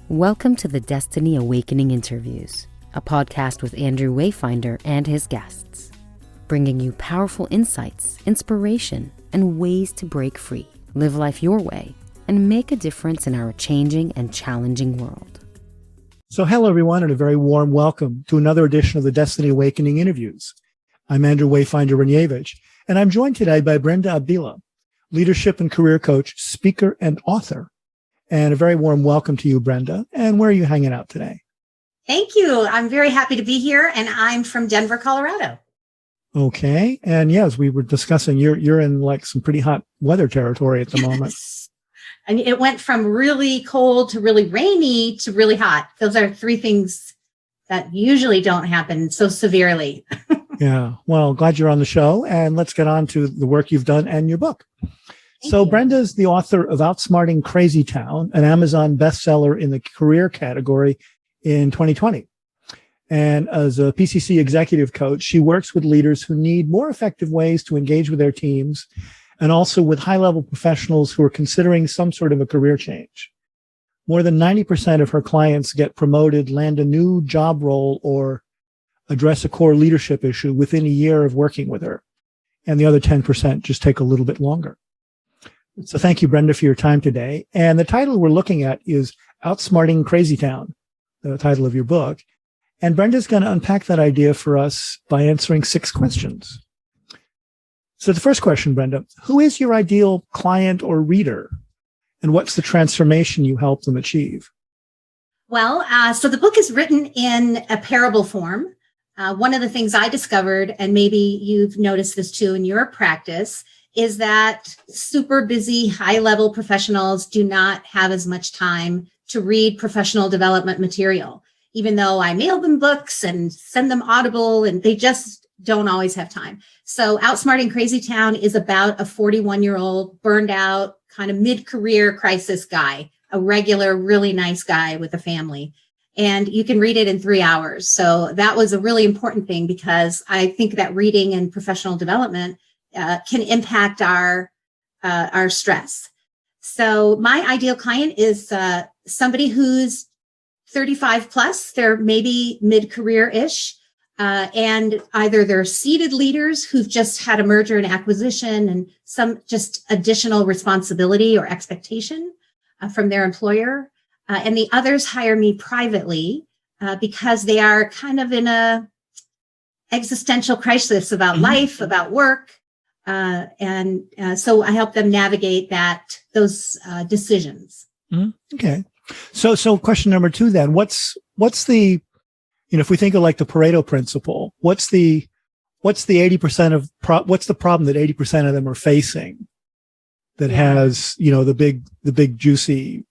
Welcome to the Destiny Awakening Interviews, a podcast with Andrew Wayfinder and his guests, bringing you powerful insights, inspiration, and ways to break free, live life your way, and make a difference in our changing and challenging world. So hello, everyone, and a very warm welcome to another edition of the Destiny Awakening Interviews. I'm Andrew Wayfinder Renievich, and I'm joined today by Brenda Abdilla, leadership and career coach, speaker, and author. And a very warm welcome to you, Brenda. And where are you hanging out today? Thank you. I'm very happy to be here, and I'm from Denver, Colorado. Okay. And yes, we were discussing you're in like some pretty hot weather territory at the moment. And it went from really cold to really rainy to really hot. Those are three things that usually don't happen so severely. Yeah. Well, glad you're on the show, and let's get on to the work you've done and your book. So Brenda's the author of Outsmarting Crazy Town, an Amazon bestseller in the career category in 2020. And as a PCC executive coach, she works with leaders who need more effective ways to engage with their teams, and also with high-level professionals who are considering some sort of a career change. More than 90% of her clients get promoted, land a new job role, or address a core leadership issue within a year of working with her. And the other 10% just take a little bit longer. So thank you, Brenda, for your time today. And the title we're looking at is Outsmarting Crazy Town, the title of your book. And Brenda's going to unpack that idea for us by answering 6 questions. So the first question, Brenda, who is your ideal client or reader? And what's the transformation you help them achieve? Well, so the book is written in a parable form. One of the things I discovered, and maybe you've noticed this too in your practice, is that super busy, high-level professionals do not have as much time to read professional development material, even though I mail them books and send them Audible, and they just don't always have time. So Outsmarting Crazy Town is about a 41-year-old, burned out, kind of mid-career crisis guy, a regular, really nice guy with a family. And you can read it in 3 hours. So that was a really important thing, because I think that reading and professional development can impact our stress. So my ideal client is somebody who's 35 plus, they're maybe mid-career-ish, and either they're seated leaders who've just had a merger and acquisition and some just additional responsibility or expectation from their employer. And the others hire me privately because they are kind of in a existential crisis about life, about work. So I help them navigate those decisions. Okay. So question number 2 then, what's the, if we think of like the Pareto principle, what's the 80% of, what's the problem that 80% of them are facing that has, the big juicy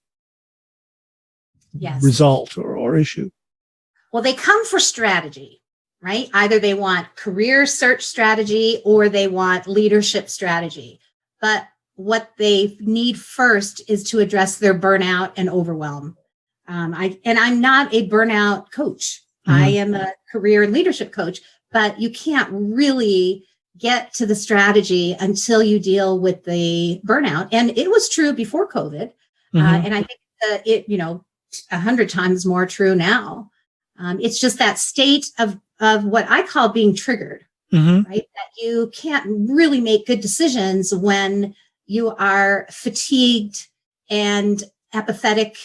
result or issue? Well, they come for strategy. Right? Either they want career search strategy or they want leadership strategy. But what they need first is to address their burnout and overwhelm. I'm not a burnout coach. I am a career and leadership coach, but you can't really get to the strategy until you deal with the burnout. And it was true before COVID. And I think 100 times more true now. It's just that state of what I call being triggered, right? That you can't really make good decisions when you are fatigued and apathetic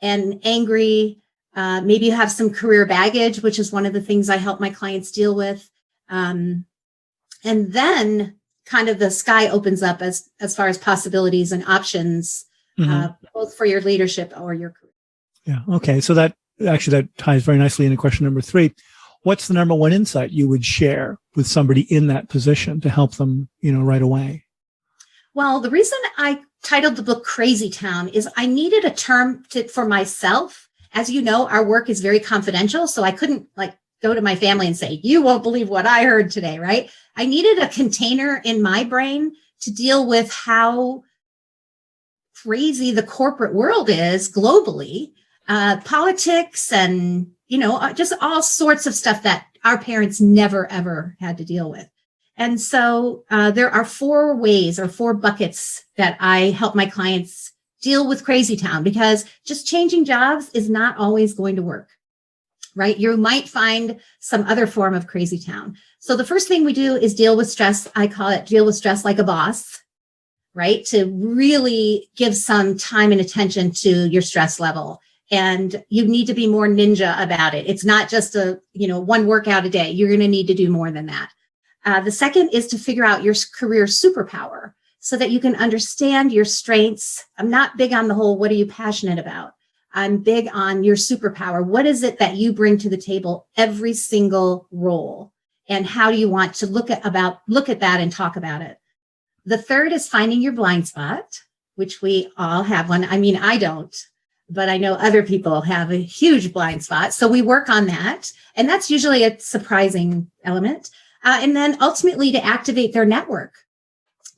and angry. Maybe you have some career baggage, which is one of the things I help my clients deal with. And then kind of the sky opens up as far as possibilities and options, both for your leadership or your career. Yeah. Okay. So that ties very nicely into question number 3. What's the number one insight you would share with somebody in that position to help them, right away? Well, the reason I titled the book Crazy Town is I needed a term for myself. As you know, our work is very confidential, so I couldn't go to my family and say, you won't believe what I heard today, right? I needed a container in my brain to deal with how crazy the corporate world is globally, politics and just all sorts of stuff that our parents never, ever had to deal with. And so there are 4 ways or 4 buckets that I help my clients deal with Crazy Town, because just changing jobs is not always going to work, right? You might find some other form of Crazy Town. So the first thing we do is deal with stress. I call it deal with stress like a boss, right? To really give some time and attention to your stress level. And you need to be more ninja about it. It's not just one workout a day. You're going to need to do more than that. The second is to figure out your career superpower so that you can understand your strengths. I'm not big on the whole, what are you passionate about? I'm big on your superpower. What is it that you bring to the table every single role? And how do you want to look at that and talk about it? The third is finding your blind spot, which we all have one. I mean, I don't, but I know other people have a huge blind spot. So we work on that. And that's usually a surprising element. And then ultimately to activate their network.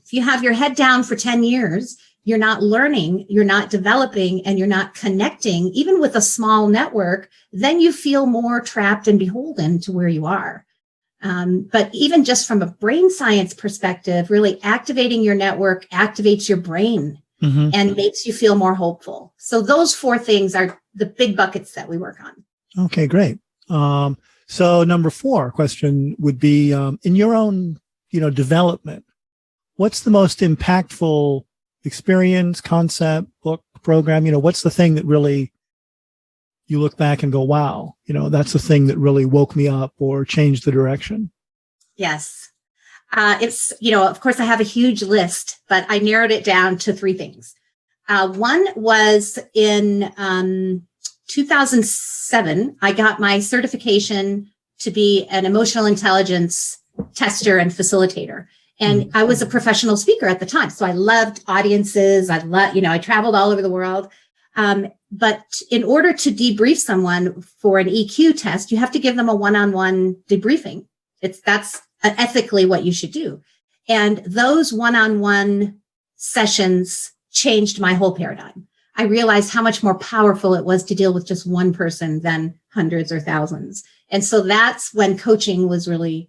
If you have your head down for 10 years, you're not learning, you're not developing, and you're not connecting, even with a small network, then you feel more trapped and beholden to where you are. But even just from a brain science perspective, really activating your network activates your brain and makes you feel more hopeful. So those 4 things are the big buckets that we work on. Okay, great. So number 4 question would be, in your own, development, what's the most impactful experience, concept, book, program? What's the thing that really you look back and go, wow, that's the thing that really woke me up or changed the direction? Yes. It's, of course I have a huge list, but I narrowed it down to 3 things. One was in 2007, I got my certification to be an emotional intelligence tester and facilitator. And I was a professional speaker at the time. So I loved audiences. I traveled all over the world. But in order to debrief someone for an EQ test, you have to give them a one-on-one debriefing. That's ethically what you should do. And those one-on-one sessions changed my whole paradigm. I realized how much more powerful it was to deal with just one person than hundreds or thousands. And so that's when coaching was really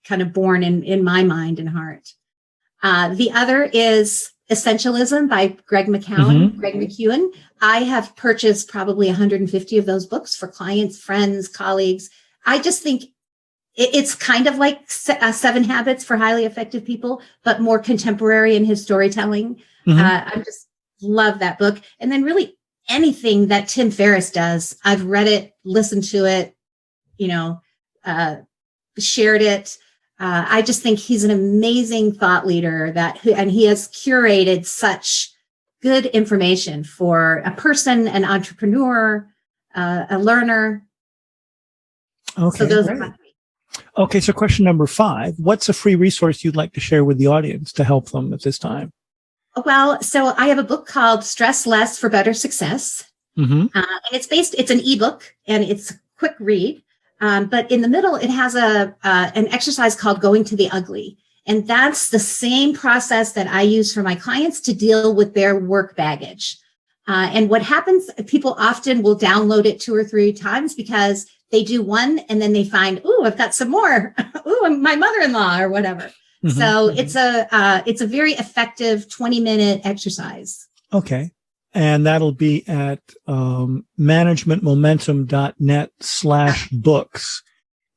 kind of born in my mind and heart. The other is Essentialism by Greg McKeown. I have purchased probably 150 of those books for clients, friends, colleagues. I just think it's kind of like 7 Habits for Highly Effective People, but more contemporary in his storytelling. I just love that book. And then really anything that Tim Ferriss does, I've read it, listened to it, shared it. I just think he's an amazing thought leader and he has curated such good information for a person, an entrepreneur, a learner. Okay. So those are my 3. Okay. So question number 5, what's a free resource you'd like to share with the audience to help them at this time? Well, so I have a book called Stress Less for Better Success. And it's an ebook and it's a quick read. But in the middle, it has an exercise called Going to the Ugly. And that's the same process that I use for my clients to deal with their work baggage. And what happens, people often will download it 2 or 3 times because they do one and then they find, ooh, I've got some more. Ooh, my mother-in-law or whatever. So it's a very effective 20-minute exercise. Okay. And that'll be at managementmomentum.net/books.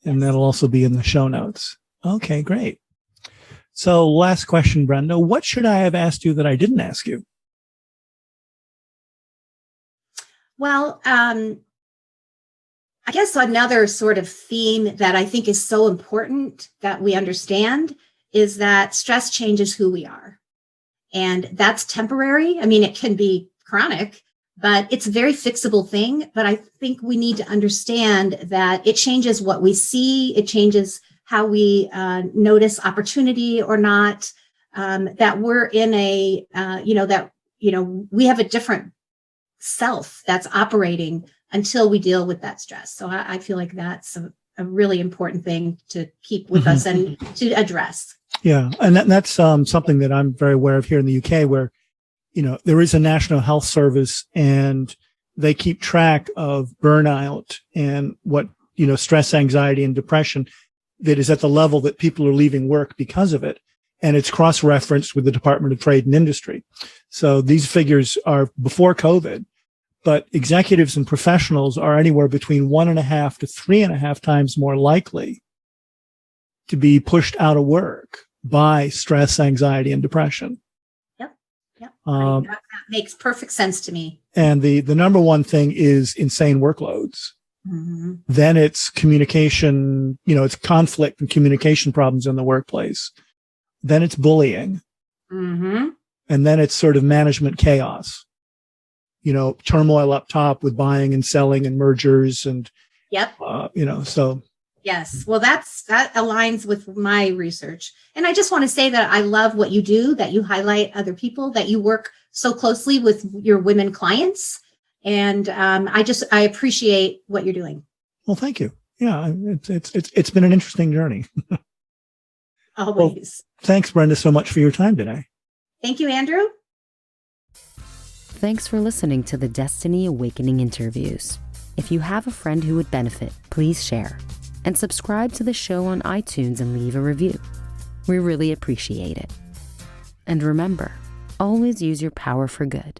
And that'll also be in the show notes. Okay, great. So last question, Brenda. What should I have asked you that I didn't ask you? Well, I guess another sort of theme that I think is so important that we understand is that stress changes who we are. And that's temporary. I mean, it can be chronic, but it's a very fixable thing. But I think we need to understand that it changes what we see. It changes how we notice opportunity or not, that we're in we have a different self that's operating until we deal with that stress. So I feel like that's a really important thing to keep with us and to address. Yeah. And that's something that I'm very aware of here in the UK where, there is a National Health Service and they keep track of burnout and what, stress, anxiety, and depression that is at the level that people are leaving work because of it. and it's cross-referenced with the Department of Trade and Industry. So these figures are before COVID, but executives and professionals are anywhere between 1.5 to 3.5 times more likely to be pushed out of work by stress, anxiety, and depression. Yep. That makes perfect sense to me. And the number one thing is insane workloads. Mm-hmm. Then it's communication, it's conflict and communication problems in the workplace. Then it's bullying. Mm-hmm. And then it's sort of management chaos, turmoil up top with buying and selling and mergers and, yep. So. Yes. Well, that aligns with my research. And I just want to say that I love what you do, that you highlight other people, that you work so closely with your women clients. And I appreciate what you're doing. Well, thank you. Yeah, it's been an interesting journey. Always. Well, thanks, Brenda, so much for your time today. Thank you, Andrew. Thanks for listening to the Destiny Awakening interviews. If you have a friend who would benefit, please share and subscribe to the show on iTunes and leave a review. We really appreciate it. And remember, always use your power for good.